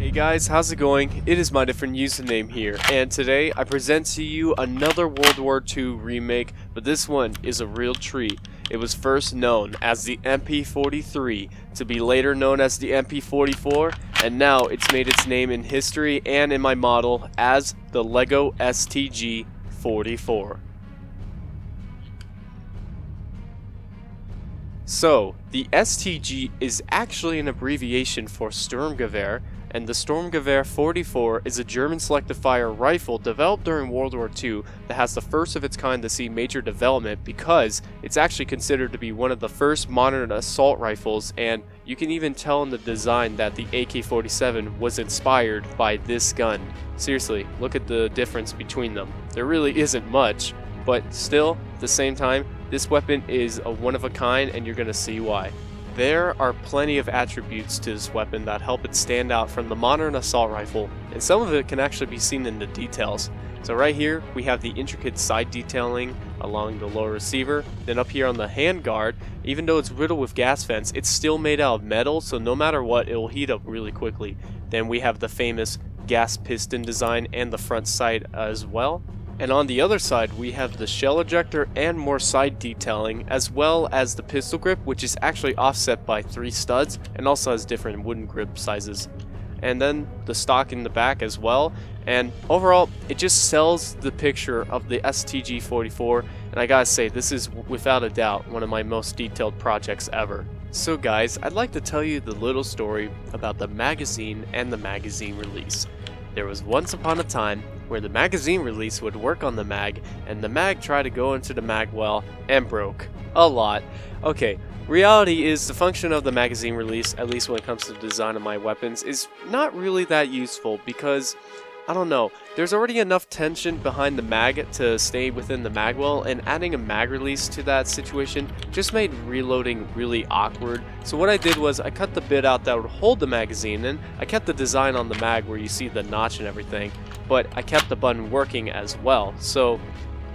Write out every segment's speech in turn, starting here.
Hey guys, how's it going? It is my different username here, and today I present to you another World War II remake, but this one is a real treat. It was first known as the MP43, to be later known as the MP44, and now it's made its name in history and in my model as the LEGO StG-44. So, the StG is actually an abbreviation for Sturmgewehr, and the Sturmgewehr 44 is a German selective fire rifle developed during World War II that has the first of its kind to see major development because it's actually considered to be one of the first modern assault rifles, and you can even tell in the design that the AK-47 was inspired by this gun. Seriously, look at the difference between them. There really isn't much, but still, at the same time, this weapon is a one of a kind, and you're going to see why. There are plenty of attributes to this weapon that help it stand out from the modern assault rifle, and some of it can actually be seen in the details. So right here, we have the intricate side detailing along the lower receiver. Then up here on the handguard, even though it's riddled with gas vents, it's still made out of metal, so no matter what, it will heat up really quickly. Then we have the famous gas piston design and the front sight as well. And on the other side, we have the shell ejector and more side detailing, as well as the pistol grip, which is actually offset by 3 studs and also has different wooden grip sizes. And then the stock in the back as well. And overall, it just sells the picture of the StG-44, and I gotta say, this is without a doubt one of my most detailed projects ever. So guys, I'd like to tell you the little story about the magazine and the magazine release. There was once upon a time where the magazine release would work on the mag, and the mag tried to go into the mag well and broke. A lot. Okay, reality is the function of the magazine release, at least when it comes to the design of my weapons, is not really that useful because, I don't know, there's already enough tension behind the mag to stay within the mag well, and adding a mag release to that situation just made reloading really awkward. So what I did was I cut the bit out that would hold the magazine in. I kept the design on the mag where you see the notch and everything, but I kept the button working as well. So,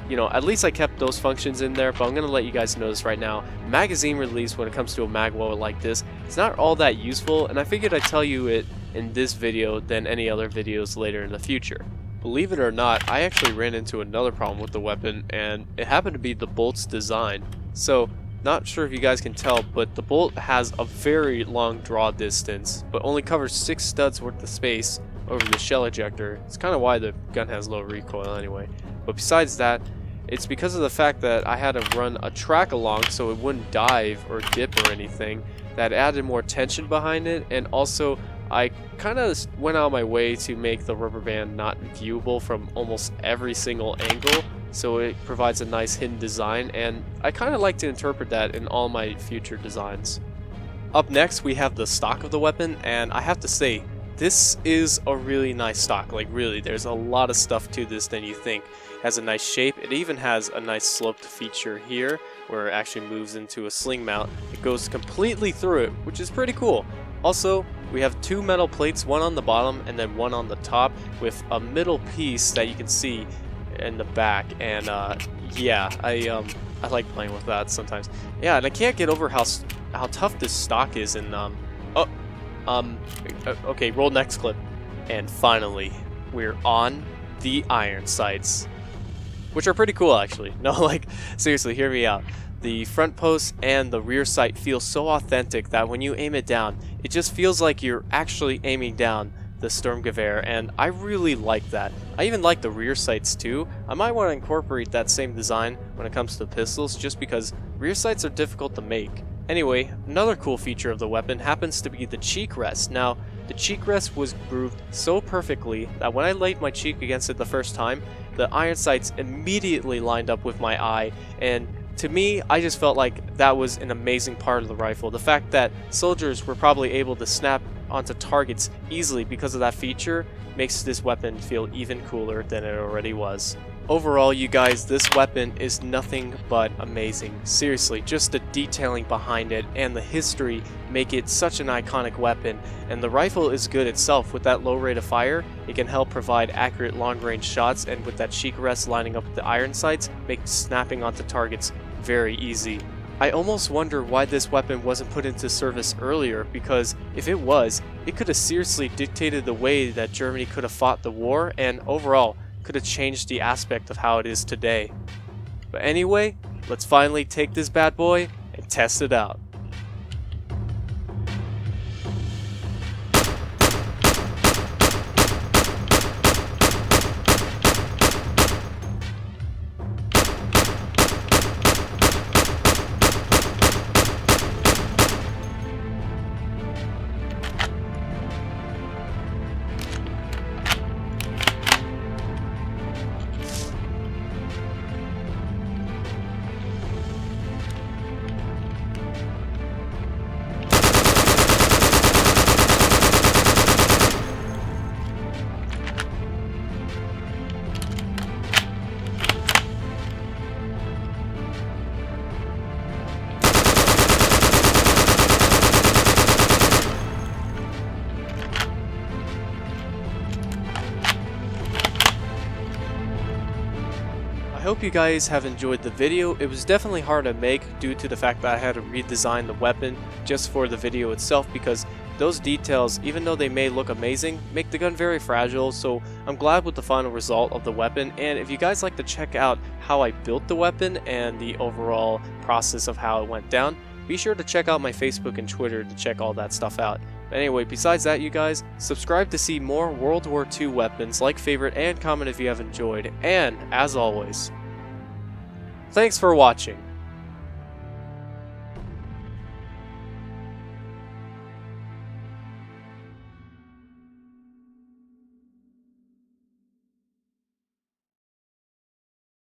you know, at least I kept those functions in there, but I'm going to let you guys know this right now. Magazine release, when it comes to a mag well like this, it's not all that useful, and I figured I'd tell you it in this video than any other videos later in the future. Believe it or not, I actually ran into another problem with the weapon, and it happened to be the bolt's design. So, not sure if you guys can tell, but the bolt has a very long draw distance, but only covers 6 studs worth of space over the shell ejector. It's kind of why the gun has low recoil anyway. But besides that, it's because of the fact that I had to run a track along so it wouldn't dive or dip or anything, that added more tension behind it, and also I kind of went out of my way to make the rubber band not viewable from almost every single angle, so it provides a nice hidden design, and I kind of like to interpret that in all my future designs. Up next, we have the stock of the weapon, and I have to say, this is a really nice stock. Like, really, there's a lot of stuff to this than you think. It has a nice shape. It even has a nice sloped feature here where it actually moves into a sling mount. It goes completely through it, which is pretty cool. Also, we have 2 metal plates, one on the bottom and then one on the top, with a middle piece that you can see in the back. And yeah, I like playing with that sometimes. Yeah, and I can't get over how tough this stock is. And okay, roll next clip. And finally, we're on the iron sights, which are pretty cool actually. No, like, seriously, hear me out. The front post and the rear sight feel so authentic that when you aim it down, it just feels like you're actually aiming down the Sturmgewehr, and I really like that. I even like the rear sights too. I might want to incorporate that same design when it comes to pistols, just because rear sights are difficult to make. Anyway, another cool feature of the weapon happens to be the cheek rest. Now, the cheek rest was grooved so perfectly that when I laid my cheek against it the first time, the iron sights immediately lined up with my eye, and to me, I just felt like that was an amazing part of the rifle. The fact that soldiers were probably able to snap onto targets easily because of that feature makes this weapon feel even cooler than it already was. Overall, you guys, this weapon is nothing but amazing. Seriously, just the detailing behind it and the history make it such an iconic weapon, and the rifle is good itself. With that low rate of fire, it can help provide accurate long-range shots, and with that cheek rest lining up with the iron sights, make snapping onto targets very easy. I almost wonder why this weapon wasn't put into service earlier, because if it was, it could have seriously dictated the way that Germany could have fought the war, and overall could have changed the aspect of how it is today. But anyway, let's finally take this bad boy and test it out. I hope you guys have enjoyed the video. It was definitely hard to make due to the fact that I had to redesign the weapon just for the video itself, because those details, even though they may look amazing, make the gun very fragile. So I'm glad with the final result of the weapon, and if you guys like to check out how I built the weapon and the overall process of how it went down, be sure to check out my Facebook and Twitter to check all that stuff out. But anyway, besides that, you guys, subscribe to see more World War II weapons, like, favorite, and comment if you have enjoyed, and as always, thanks for watching.